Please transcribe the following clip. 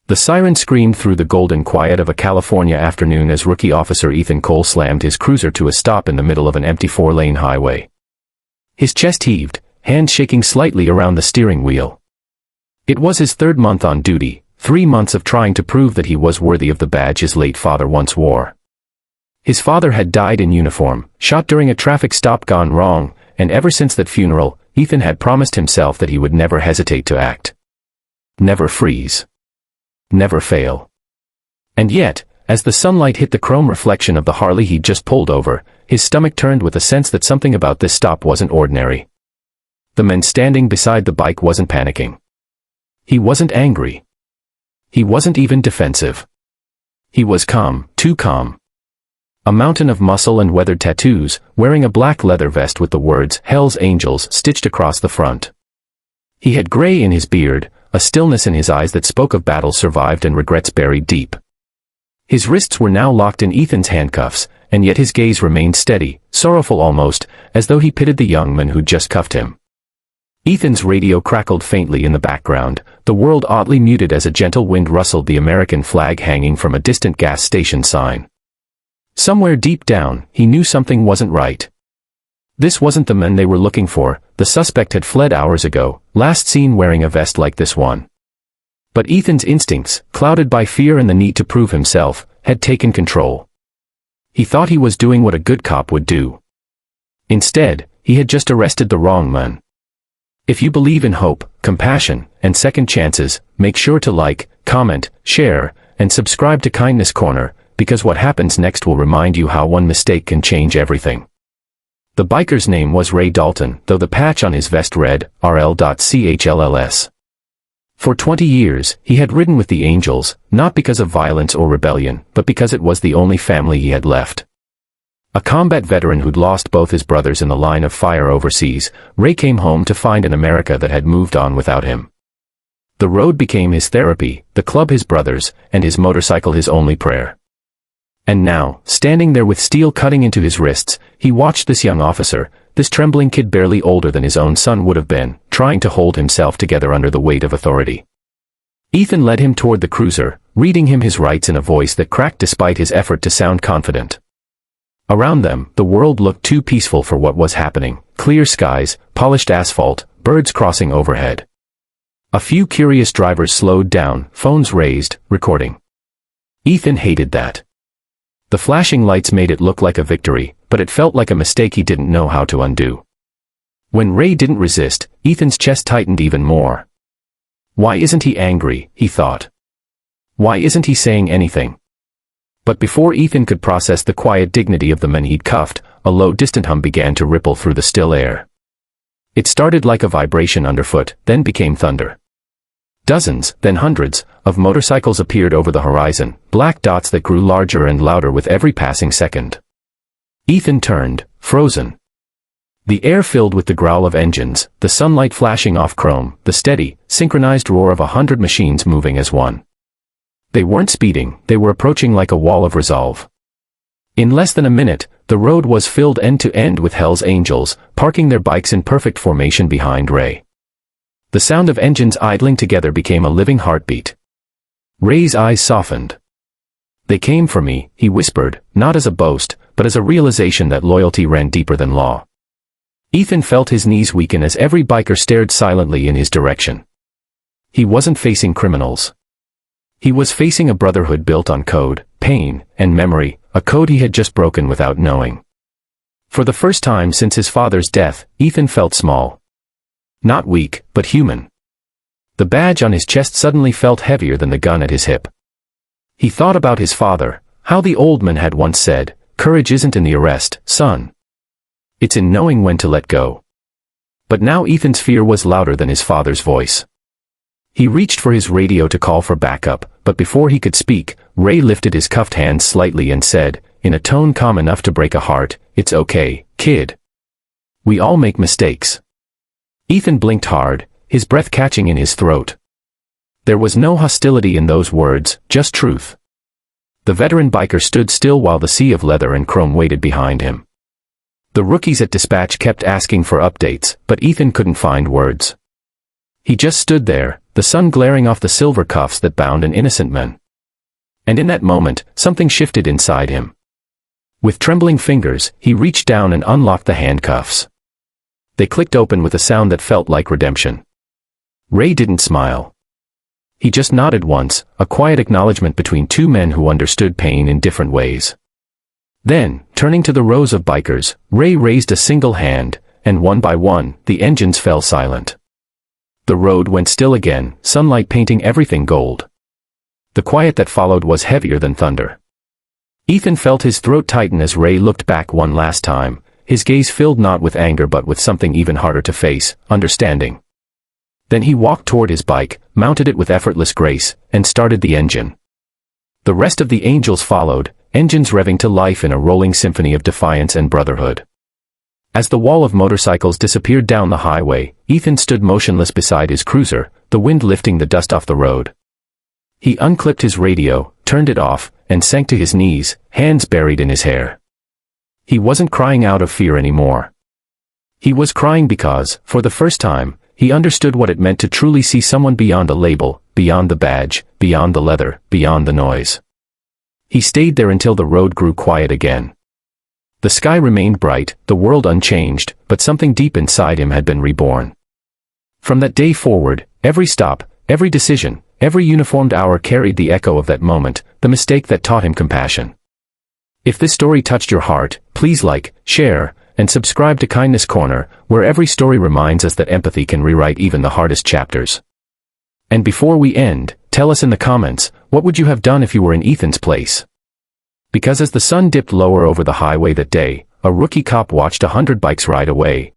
The siren screamed through the golden quiet of a California afternoon as Rookie Officer Ethan Cole slammed his cruiser to a stop in the middle of an empty 4-lane highway. His chest heaved, hands shaking slightly around the steering wheel. It was his 3rd month on duty, 3 months of trying to prove that he was worthy of the badge his late father once wore. His father had died in uniform, shot during a traffic stop gone wrong, and ever since that funeral, Ethan had promised himself that he would never hesitate to act. Never freeze. Never fail. And yet, as the sunlight hit the chrome reflection of the Harley he'd just pulled over, his stomach turned with a sense that something about this stop wasn't ordinary. The man standing beside the bike wasn't panicking. He wasn't angry. He wasn't even defensive. He was calm, too calm. A mountain of muscle and weathered tattoos, wearing a black leather vest with the words "Hell's Angels" stitched across the front. He had gray in his beard, a stillness in his eyes that spoke of battles survived and regrets buried deep. His wrists were now locked in Ethan's handcuffs, and yet his gaze remained steady, sorrowful almost, as though he pitied the young man who'd just cuffed him. Ethan's radio crackled faintly in the background, the world oddly muted as a gentle wind rustled the American flag hanging from a distant gas station sign. Somewhere deep down, he knew something wasn't right. This wasn't the man they were looking for. The suspect had fled hours ago, last seen wearing a vest like this one. But Ethan's instincts, clouded by fear and the need to prove himself, had taken control. He thought he was doing what a good cop would do. Instead, he had just arrested the wrong man. If you believe in hope, compassion, and second chances, make sure to like, comment, share, and subscribe to Kindness Corner, because what happens next will remind you how one mistake can change everything. The biker's name was Ray Dalton, though the patch on his vest read, RL.CHLLS. For 20 years, he had ridden with the Angels, not because of violence or rebellion, but because it was the only family he had left. A combat veteran who'd lost both his brothers in the line of fire overseas, Ray came home to find an America that had moved on without him. The road became his therapy, the club his brothers, and his motorcycle his only prayer. And now, standing there with steel cutting into his wrists, he watched this young officer, this trembling kid barely older than his own son would have been, trying to hold himself together under the weight of authority. Ethan led him toward the cruiser, reading him his rights in a voice that cracked despite his effort to sound confident. Around them, the world looked too peaceful for what was happening: clear skies, polished asphalt, birds crossing overhead. A few curious drivers slowed down, phones raised, recording. Ethan hated that. The flashing lights made it look like a victory, but it felt like a mistake he didn't know how to undo. When Ray didn't resist, Ethan's chest tightened even more. Why isn't he angry, he thought. Why isn't he saying anything? But before Ethan could process the quiet dignity of the men he'd cuffed, a low distant hum began to ripple through the still air. It started like a vibration underfoot, then became thunder. Dozens, then hundreds, of motorcycles appeared over the horizon, black dots that grew larger and louder with every passing second. Ethan turned, frozen. The air filled with the growl of engines, the sunlight flashing off chrome, the steady, synchronized roar of 100 machines moving as one. They weren't speeding, they were approaching like a wall of resolve. In less than a minute, the road was filled end to end with Hell's Angels, parking their bikes in perfect formation behind Ray. The sound of engines idling together became a living heartbeat. Ray's eyes softened. They came for me, he whispered, not as a boast, but as a realization that loyalty ran deeper than law. Ethan felt his knees weaken as every biker stared silently in his direction. He wasn't facing criminals. He was facing a brotherhood built on code, pain, and memory, a code he had just broken without knowing. For the first time since his father's death, Ethan felt small. Not weak, but human. The badge on his chest suddenly felt heavier than the gun at his hip. He thought about his father, how the old man had once said, "Courage isn't in the arrest, son. It's in knowing when to let go." But now Ethan's fear was louder than his father's voice. He reached for his radio to call for backup, but before he could speak, Ray lifted his cuffed hands slightly and said, in a tone calm enough to break a heart, "It's okay, kid. We all make mistakes." Ethan blinked hard, his breath catching in his throat. There was no hostility in those words, just truth. The veteran biker stood still while the sea of leather and chrome waited behind him. The rookies at dispatch kept asking for updates, but Ethan couldn't find words. He just stood there, the sun glaring off the silver cuffs that bound an innocent man. And in that moment, something shifted inside him. With trembling fingers, he reached down and unlocked the handcuffs. They clicked open with a sound that felt like redemption. Ray didn't smile. He just nodded once, a quiet acknowledgement between two men who understood pain in different ways. Then, turning to the rows of bikers, Ray raised a single hand, and one by one, the engines fell silent. The road went still again, sunlight painting everything gold. The quiet that followed was heavier than thunder. Ethan felt his throat tighten as Ray looked back one last time, his gaze filled not with anger but with something even harder to face, understanding. Then he walked toward his bike, mounted it with effortless grace, and started the engine. The rest of the angels followed, engines revving to life in a rolling symphony of defiance and brotherhood. As the wall of motorcycles disappeared down the highway, Ethan stood motionless beside his cruiser, the wind lifting the dust off the road. He unclipped his radio, turned it off, and sank to his knees, hands buried in his hair. He wasn't crying out of fear anymore. He was crying because, for the first time, he understood what it meant to truly see someone beyond a label, beyond the badge, beyond the leather, beyond the noise. He stayed there until the road grew quiet again. The sky remained bright, the world unchanged, but something deep inside him had been reborn. From that day forward, every stop, every decision, every uniformed hour carried the echo of that moment, the mistake that taught him compassion. If this story touched your heart, please like, share, and subscribe to Kindness Corner, where every story reminds us that empathy can rewrite even the hardest chapters. And before we end, tell us in the comments, what would you have done if you were in Ethan's place? Because as the sun dipped lower over the highway that day, a rookie cop watched 100 bikes ride away,